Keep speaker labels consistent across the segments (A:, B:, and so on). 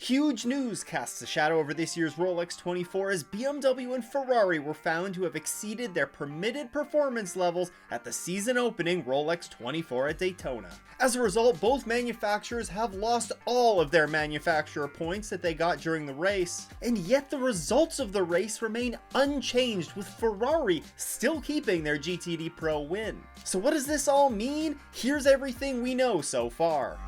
A: Huge news casts a shadow over this year's Rolex 24 as BMW and Ferrari were found to have exceeded their permitted performance levels at the season opening Rolex 24 at Daytona. As a result, both manufacturers have lost all of their manufacturer points that they got during the race, and yet the results of the race remain unchanged, with Ferrari still keeping their GTD Pro win. So what does this all mean? Here's everything we know so far.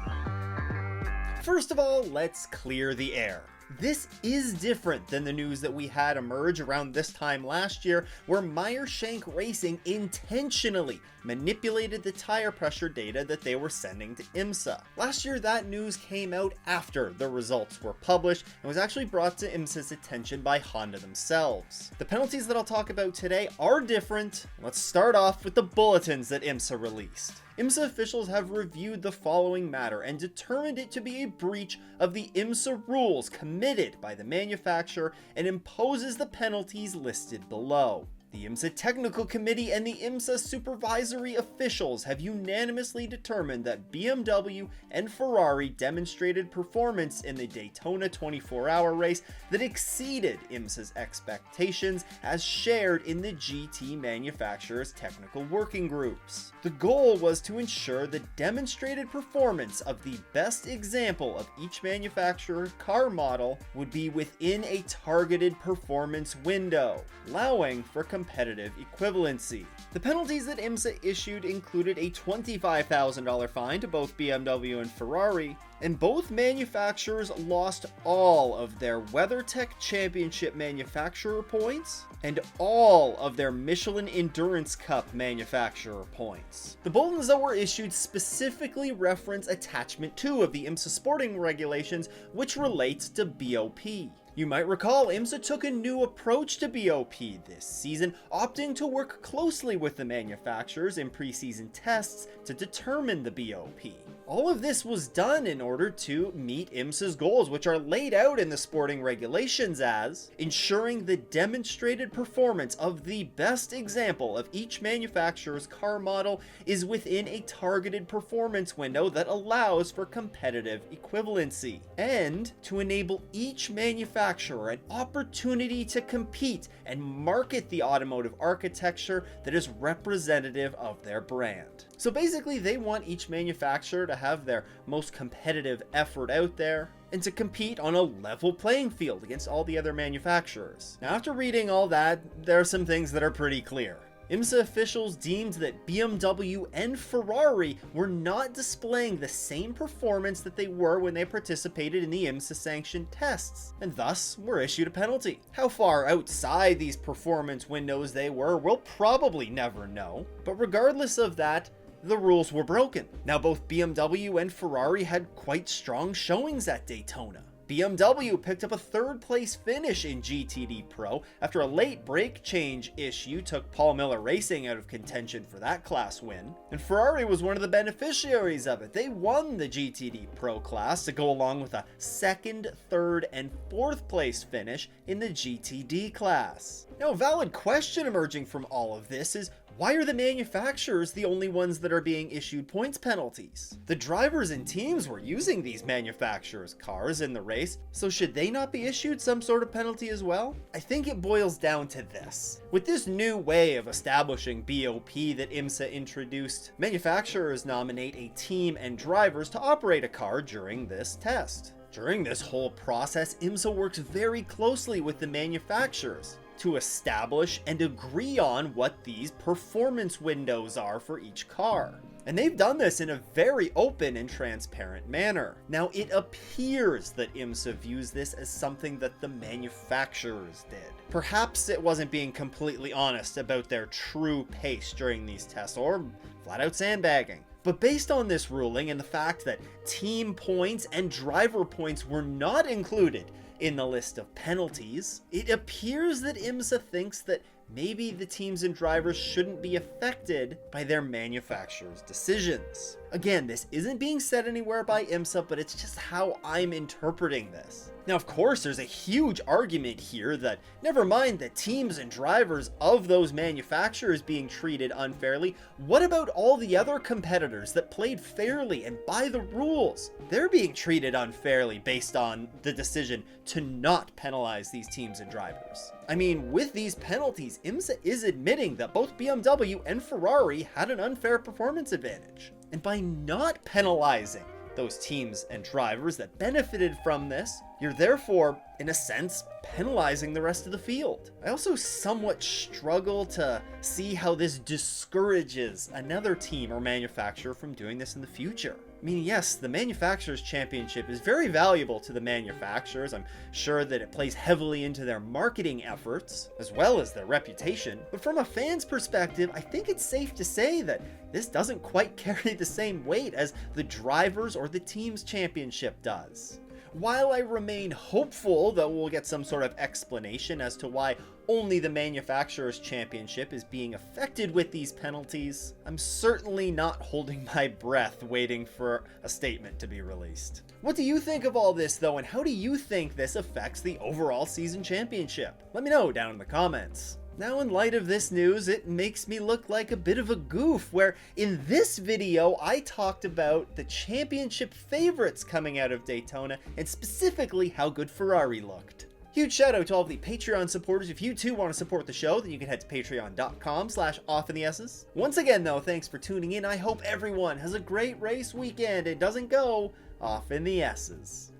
A: First of all, let's clear the air. This is different than the news that we had emerge around this time last year, where Meyer-Shank Racing intentionally manipulated the tire pressure data that they were sending to IMSA. Last year, that news came out after the results were published and was actually brought to IMSA's attention by Honda themselves. The penalties that I'll talk about today are different. Let's start off with the bulletins that IMSA released. IMSA officials have reviewed the following matter and determined it to be a breach of the IMSA rules committed by the manufacturer and imposes the penalties listed below. The IMSA Technical Committee and the IMSA supervisory officials have unanimously determined that BMW and Ferrari demonstrated performance in the Daytona 24-hour race that exceeded IMSA's expectations as shared in the GT manufacturers' technical working groups. The goal was to ensure the demonstrated performance of the best example of each manufacturer car model would be within a targeted performance window, allowing for competitive equivalency. The penalties that IMSA issued included a $25,000 fine to both BMW and Ferrari, and both manufacturers lost all of their WeatherTech Championship manufacturer points and all of their Michelin Endurance Cup manufacturer points. The bulletins that were issued specifically reference Attachment 2 of the IMSA sporting regulations, which relates to BOP. You might recall IMSA took a new approach to BOP this season, opting to work closely with the manufacturers in preseason tests to determine the BOP. All of this was done in order to meet IMSA's goals, which are laid out in the sporting regulations as ensuring the demonstrated performance of the best example of each manufacturer's car model is within a targeted performance window that allows for competitive equivalency, and to enable each manufacturer an opportunity to compete and market the automotive architecture that is representative of their brand. So basically, they want each manufacturer to have their most competitive effort out there and to compete on a level playing field against all the other manufacturers. Now, after reading all that, there are some things that are pretty clear. IMSA officials deemed that BMW and Ferrari were not displaying the same performance that they were when they participated in the IMSA sanctioned tests, and thus were issued a penalty. How far outside these performance windows they were, we'll probably never know, but regardless of that, the rules were broken. Now, both BMW and Ferrari had quite strong showings at Daytona. BMW picked up a third place finish in GTD Pro after a late brake change issue took Paul Miller Racing out of contention for that class win, and Ferrari was one of the beneficiaries of it. They won the GTD Pro class to go along with a second, third, and fourth place finish in the GTD class. Now, a valid question emerging from all of this is, why are the manufacturers the only ones that are being issued points penalties? The drivers and teams were using these manufacturers' cars in the race, so should they not be issued some sort of penalty as well? I think it boils down to this. With this new way of establishing BOP that IMSA introduced, manufacturers nominate a team and drivers to operate a car during this test. During this whole process, IMSA works very closely with the manufacturers to establish and agree on what these performance windows are for each car. And they've done this in a very open and transparent manner. Now, it appears that IMSA views this as something that the manufacturers did. Perhaps it wasn't being completely honest about their true pace during these tests, or flat out sandbagging. But based on this ruling and the fact that team points and driver points were not included in the list of penalties, it appears that IMSA thinks that maybe the teams and drivers shouldn't be affected by their manufacturer's decisions. Again, this isn't being said anywhere by IMSA, but it's just how I'm interpreting this. Now, of course, there's a huge argument here that, never mind the teams and drivers of those manufacturers being treated unfairly, what about all the other competitors that played fairly and by the rules? They're being treated unfairly based on the decision to not penalize these teams and drivers. I mean, with these penalties, IMSA is admitting that both BMW and Ferrari had an unfair performance advantage. And by not penalizing those teams and drivers that benefited from this, you're therefore, in a sense, penalizing the rest of the field. I also somewhat struggle to see how this discourages another team or manufacturer from doing this in the future. I mean, yes, the manufacturers' championship is very valuable to the manufacturers. I'm sure that it plays heavily into their marketing efforts, as well as their reputation. But from a fan's perspective, I think it's safe to say that this doesn't quite carry the same weight as the drivers' or the team's championship does. While I remain hopeful that we'll get some sort of explanation as to why only the manufacturer's championship is being affected with these penalties, I'm certainly not holding my breath waiting for a statement to be released. What do you think of all this though, and how do you think this affects the overall season championship? Let me know down in the comments. Now, in light of this news, it makes me look like a bit of a goof, where in this video I talked about the championship favorites coming out of Daytona, and specifically how good Ferrari looked. Huge shout out to all of the Patreon supporters. If you too want to support the show, then you can head to patreon.com/offinthes. Once again though, thanks for tuning in. I hope everyone has a great race weekend and doesn't go off in the S's.